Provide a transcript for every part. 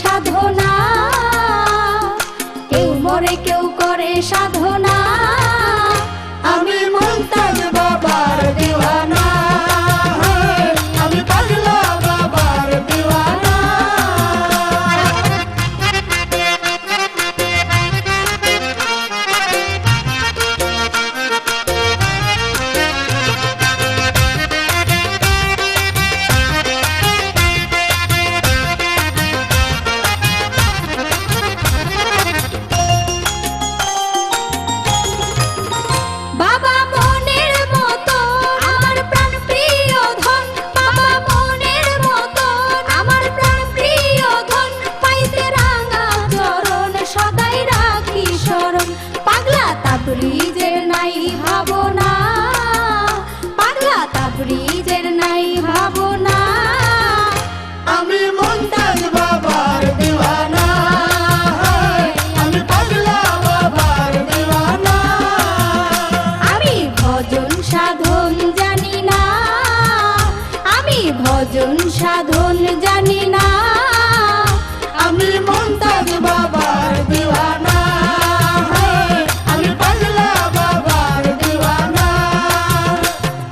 সাধনা, কেউ মরে কেউ করে সাধনা। আমি মুমতাজ বাবার দিওয়ানা, আমি পাগলা বাবার দিওয়ানা। বাবা মনের মতো আমার প্রাণ প্রিয় ধন, বাবা মনের মতো আমার প্রাণ প্রিয় ধন, পাইতে রাঙা চরণ সদাই রাখি শরণ। পাগলা তাবরিজের নাই ভাবনা, পাগলা তাবরিজের নাই ভাবনা। আমি মুমতাজ বাবার দিওয়ানা, আমি পাগলা বাবার দিওয়ানা। আমি ভজন সাধন জানি না, আমি ভজন সাধন জানি না। আমি মুমতাজ বাবার দিওয়ানা, আমি পাগলা বাবার দিওয়ানা।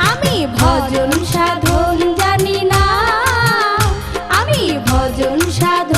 আমি ভজন সাধন জানি না, আমি ভজন সাধন